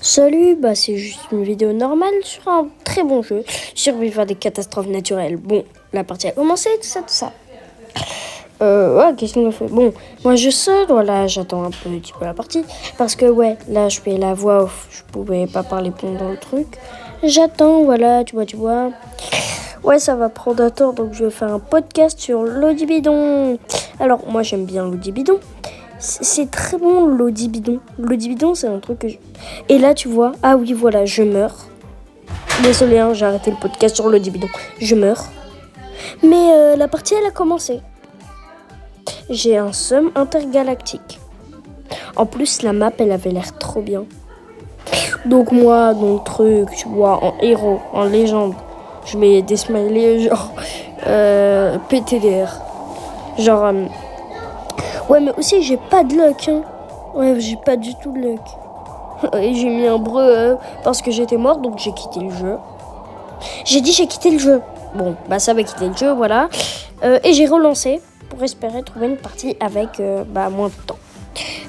Salut, c'est juste une vidéo normale sur un très bon jeu, survivre à des catastrophes naturelles. Bon, la partie a commencé, tout ça. Ouais, qu'est-ce qu'on a fait? Bon, moi je saute, voilà, j'attends un petit peu la partie, parce que là je fais la voix off, je pouvais pas parler pendant le truc. J'attends, voilà, tu vois. Ouais, ça va prendre un temps, donc je vais faire un podcast sur l'Audibidon. Alors, moi j'aime bien l'Audibidon. C'est très bon l'audibidon. L'audibidon, c'est un truc que Et là, tu vois, ah oui, voilà, je meurs. Désolé, j'ai arrêté le podcast sur l'audibidon. Je meurs. Mais la partie, elle a commencé. J'ai un seum intergalactique. En plus, la map, elle avait l'air trop bien. Donc moi, dans le truc, tu vois, en héros, en légende, je mets des smileys genre PTDR. Genre... Ouais, mais aussi, j'ai pas de luck, hein. Ouais, j'ai pas du tout de luck. Et j'ai mis un breu parce que j'étais morte, donc j'ai quitté le jeu. J'ai quitté le jeu. Bon, ça va quitter le jeu, voilà. Et j'ai relancé pour espérer trouver une partie avec moins de temps.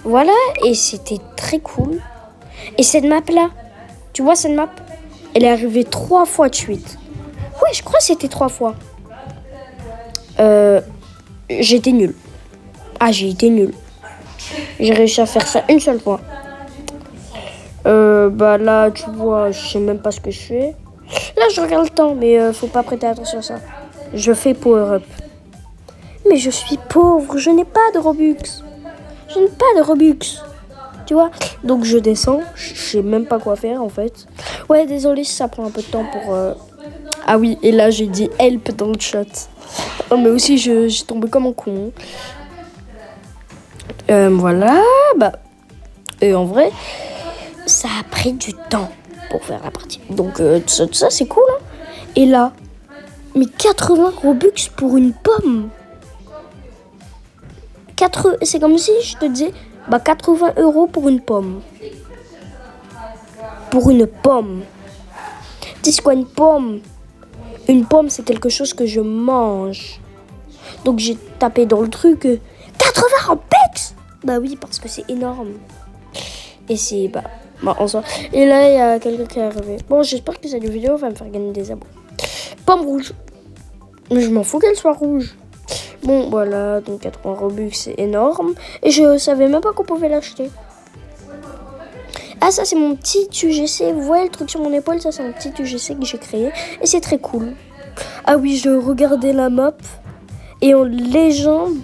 Voilà, et c'était très cool. Et cette map-là, tu vois cette map, elle est arrivée 3 fois de suite. Ouais, je crois que c'était 3 fois. J'étais nulle. Ah, j'ai été nulle. J'ai réussi à faire ça une seule fois. Là, tu vois, je sais même pas ce que je fais. Là, je regarde le temps, mais faut pas prêter attention à ça. Je fais power up. Mais je suis pauvre, je n'ai pas de Robux. Tu vois? Donc je descends, je sais même pas quoi faire en fait. Ouais, désolé si ça prend un peu de temps pour... Ah oui, et là j'ai dit help dans le chat. Oh, mais aussi, j'ai tombé comme un con. Voilà, Et en vrai, ça a pris du temps pour faire la partie. Donc tout ça c'est cool, hein. Et là, mais 80 Robux pour une pomme. C'est comme si je te disais 80 € pour une pomme. Pour une pomme. Tu sais quoi, une pomme? Une pomme, c'est quelque chose que je mange. Donc j'ai tapé dans le truc 80 Robux. Bah oui, parce que c'est énorme. Et c'est en soi. Et là, il y a quelqu'un qui est arrivé. Bon, j'espère que cette vidéo va me faire gagner des abos. Pomme rouge. Mais je m'en fous qu'elle soit rouge. Bon, voilà, donc 80 Robux, c'est énorme. Et je savais même pas qu'on pouvait l'acheter. Ah, ça, c'est mon petit UGC. Vous voyez le truc sur mon épaule? Ça, c'est un petit UGC que j'ai créé. Et c'est très cool. Ah oui, je regardais la map. Et en légende,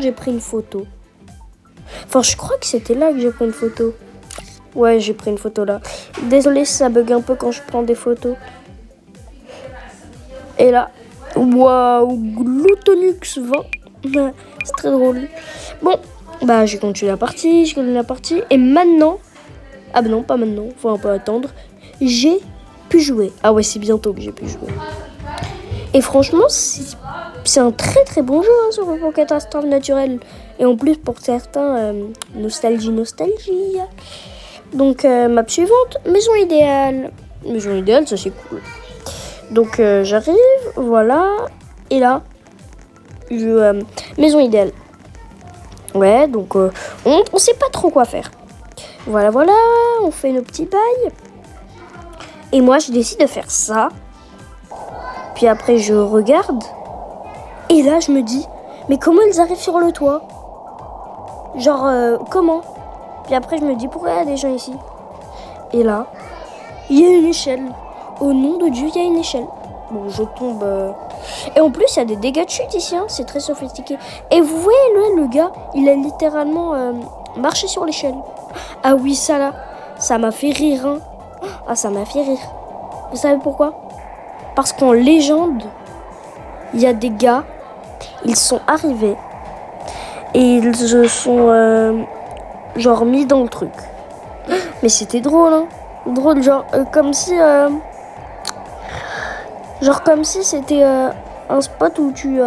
j'ai pris une photo. Enfin, je crois que c'était là que j'ai pris une photo. Ouais, j'ai pris une photo là. Désolé si ça bug un peu quand je prends des photos. Et là, waouh, Glutonux 20. C'est très drôle. Bon, j'ai continué la partie, Et maintenant, ah non, pas maintenant, faut un peu attendre. J'ai pu jouer. Ah ouais, c'est bientôt que j'ai pu jouer. Et franchement, c'est un très très bon jeu, hein, sur le catastrophe naturelle. Et en plus, pour certains, nostalgie. Donc, map suivante, maison idéale. Maison idéale, ça c'est cool. Donc, j'arrive, voilà. Et là, maison idéale. Ouais, donc, on sait pas trop quoi faire. Voilà, on fait nos petits bails. Et moi, je décide de faire ça. Puis après, je regarde. Et là, je me dis, mais comment ils arrivent sur le toit? Genre, comment? Puis après, je me dis, pourquoi il y a des gens ici? Et là, il y a une échelle. Au nom de Dieu, il y a une échelle. Bon, je tombe. Et en plus, il y a des dégâts de chute ici, hein. C'est très sophistiqué. Et vous voyez, le gars, il a littéralement marché sur l'échelle. Ah oui, ça là, ça m'a fait rire, hein. Ah, ça m'a fait rire. Vous savez pourquoi? Parce qu'en légende, il y a des gars, ils sont arrivés et ils se sont mis dans le truc. Mais c'était drôle, hein. Drôle, comme si c'était un spot où tu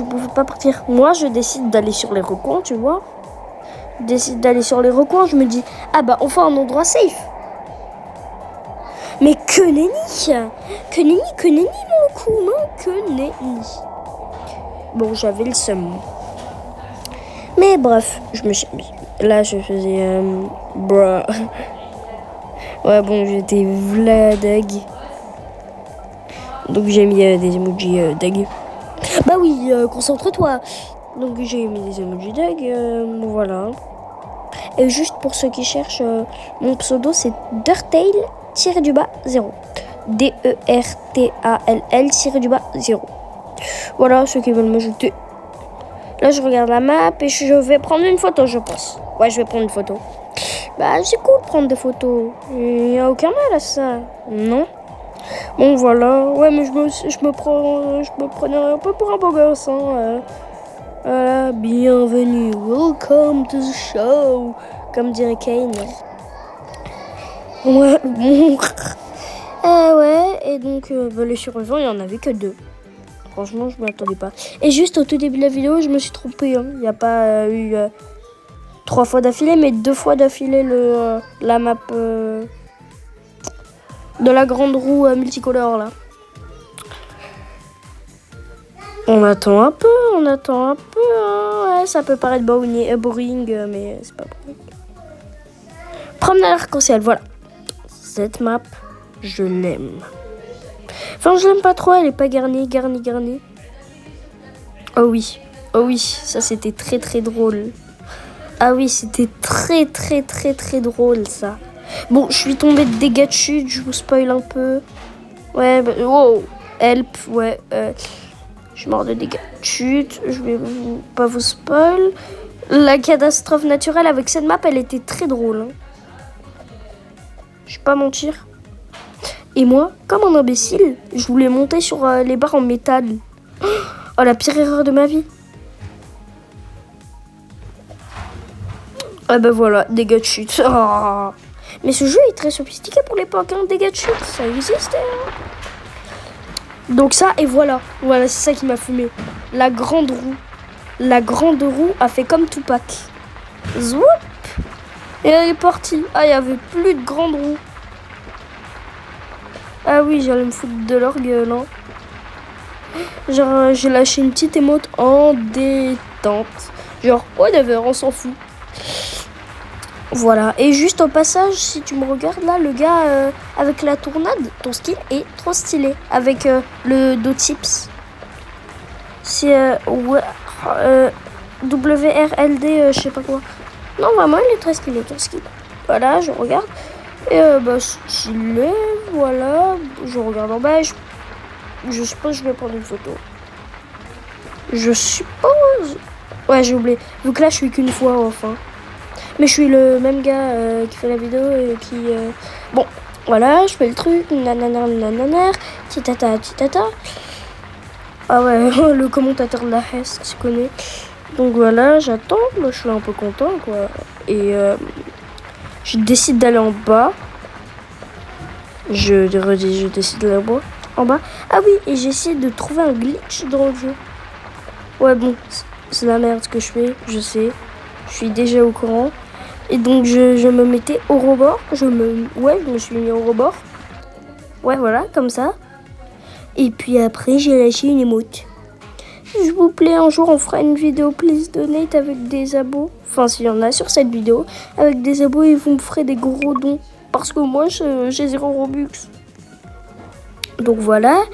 pouvais pas partir. Moi, je décide d'aller sur les recoins, tu vois. Je me dis, enfin un endroit safe. Mais que nenni, mon coup, que nenni. Bon, j'avais le seum. Mais bref, je me suis mis. Là, je faisais... bruh. Ouais, bon, j'étais vladeg. Donc, j'ai mis des emojis deg. Bah oui, concentre-toi. Donc, j'ai mis des emojis deg. Voilà. Et juste pour ceux qui cherchent, mon pseudo, c'est Dertail-0. DERTALL-0. Voilà, ceux qui veulent m'ajouter. Là, je regarde la map et je vais prendre une photo, je pense. Ouais, je vais prendre une photo. Bah, c'est cool de prendre des photos. Il n'y a aucun mal à ça, non? Bon, voilà. Ouais, mais je me prenais un peu pour un beau gosse, hein. Voilà, bienvenue. Welcome to the show. Comme dirait Kane. Ouais, bon. Ouais, et donc, les survivants, il n'y en avait que 2. Franchement, je ne m'attendais pas. Et juste au tout début de la vidéo, je me suis trompée. Hein. Il n'y a pas eu 3 fois d'affilée, mais 2 fois d'affilée la map de la grande roue multicolore, là. On attend un peu. Hein. Ouais, ça peut paraître boring, mais c'est pas boring. Promenade arc-en-ciel, voilà. Cette map, je l'aime. Enfin, je l'aime pas trop, elle est pas garnie. Oh oui, ça c'était très très drôle. Ah oui, c'était très drôle ça. Bon, je suis tombée de dégâts de chute, je vous spoil un peu. Ouais, wow, help, ouais. Je suis mort de dégâts de chute, je vais pas vous spoil. La catastrophe naturelle avec cette map, elle était très drôle. Hein. Je vais pas mentir. Et moi, comme un imbécile, je voulais monter sur les barres en métal. Oh, la pire erreur de ma vie. Ah bah voilà, dégâts de chute. Oh. Mais ce jeu est très sophistiqué pour l'époque, hein, dégâts de chute, ça existait. Hein. Donc ça, et voilà. Voilà, c'est ça qui m'a fumé. La grande roue. La grande roue a fait comme Tupac. Zoup. Et elle est partie. Ah, il n'y avait plus de grande roue. Ah oui, j'allais me foutre de leur gueule, hein. Genre, j'ai lâché une petite émote en détente. Genre, whatever, on s'en fout. Voilà. Et juste au passage, si tu me regardes là, le gars avec la tournade, ton skin est trop stylé. Avec le Dotips. C'est WRLD, je sais pas quoi. Non, vraiment, il est très stylé, ton skin. Voilà, je regarde. Et stylé, voilà. Je regarde en bas. Je suppose que je vais prendre une photo. Je suppose. Ouais, j'ai oublié. Vu que là, je suis qu'une fois, enfin. Mais je suis le même gars qui fait la vidéo et qui... Bon, voilà, je fais le truc. Nanana, titata. Ah ouais, le commentateur de la Hesse, tu connais. Donc voilà, j'attends. Moi, je suis un peu content, quoi. Et je décide d'aller en bas. Je décide d'aller en bas. Ah oui, et j'essaie de trouver un glitch dans le jeu. Ouais, bon, c'est la merde ce que je fais, je sais. Je suis déjà au courant. Et donc, je me mettais au rebord. Je me suis mis au rebord. Ouais, voilà, comme ça. Et puis après, j'ai lâché une émote. S'il vous plaît, un jour, on fera une vidéo Please Donate avec des abos. Enfin, s'il y en a sur cette vidéo. Avec des abos et vous me ferez des gros dons. Parce que moi, j'ai 0 Robux. Donc, voilà.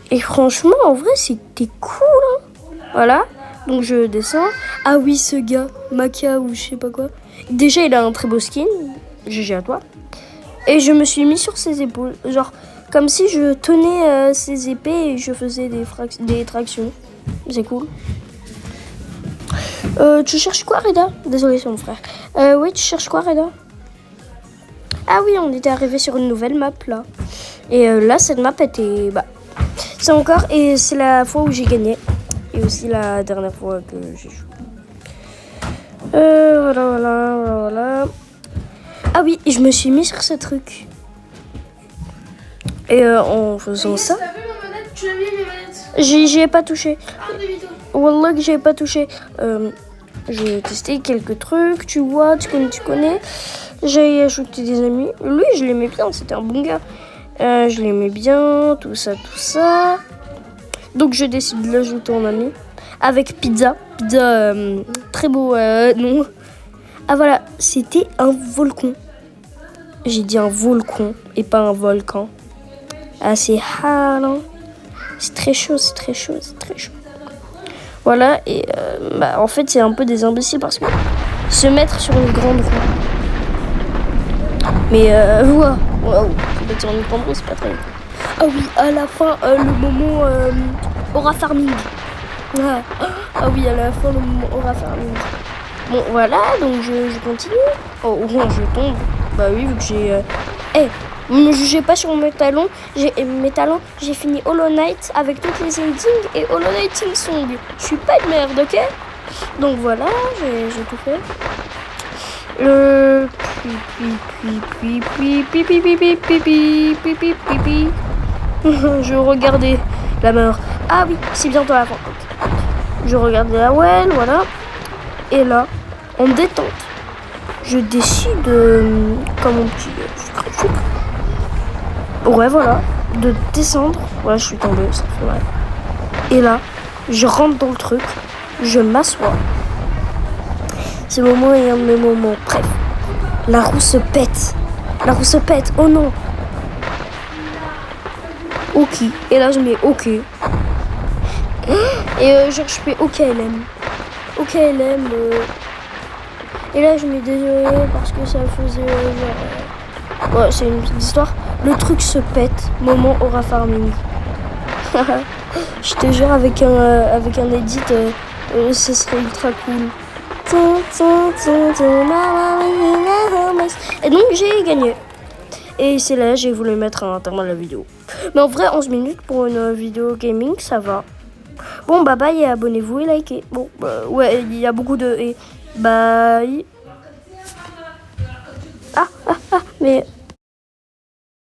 Et franchement, en vrai, c'était cool. Hein. Voilà. Donc je descends. Ah oui, ce gars, Maka ou je sais pas quoi. Déjà, il a un très beau skin. GG à toi. Et je me suis mis sur ses épaules. Genre, comme si je tenais ses épées et je faisais des tractions. C'est cool. Tu cherches quoi, Reda? Désolé, c'est mon frère. Oui, tu cherches quoi, Reda? Ah oui, on était arrivé sur une nouvelle map, là. Et là, cette map était... Bah, c'est encore... Et c'est la fois où j'ai gagné. Et aussi la dernière fois que j'ai joué. Voilà. Ah oui, je me suis mis sur ce truc. Et en faisant ça... T'as vu ma manette? Tu as mis mes manettes? J'y ai pas touché. Ah, demi-tour. Wallah que j'y ai pas touché. J'ai testé quelques trucs, tu vois, tu connais. J'ai ajouté des amis. Lui, je l'aimais bien, c'était un bon gars. Je l'aimais bien, tout ça. Donc je décide de l'ajouter en ami. Avec Pizza. Pizza, très beau nom. Ah voilà, c'était un volcan. J'ai dit un volcan et pas un volcan. Ah c'est hard, hein. C'est très chaud, c'est très chaud, c'est très chaud. Voilà, et en fait c'est un peu des imbéciles parce que se mettre sur une grande roue. Mais waouh, se mettre sur une grande roue c'est pas très. Ah oui, à la fin, le moment aura farming. Ah oui, à la fin, le moment aura farming. Bon, voilà, donc je continue. Oh, je tombe. Bah oui, vu que j'ai... ne me jugez pas sur mes talons. J'ai fini Hollow Knight avec toutes les endings et Hollow Knight Sing Song. Je suis pas de merde, ok? Donc voilà, j'ai tout fait. Je regardais la mort. Ah oui, c'est bientôt la fin. Je regardais la well, voilà. Et là, en détente, je décide, comme mon petit sucre. Ouais, voilà, de descendre. Ouais, je suis tombée, ça fait mal. Et là, je rentre dans le truc, je m'assois. Ce moment est un de mes moments. Bref, la roue se pète. La roue se pète, oh non. Ok, et là je mets ok. Et genre je fais ok LM. Ok LM. Et là je mets désolé parce que ça faisait genre... ouais, c'est une petite histoire. Le truc se pète, moment aura farming. Je te jure avec un edit, ce serait ultra cool. Et donc j'ai gagné. Et c'est là j'ai voulu mettre un terme à la vidéo. Mais en vrai 11 minutes pour une vidéo gaming ça va. Bon bah bye et abonnez-vous et likez. Bon bah, ouais il y a beaucoup de et bye. Mais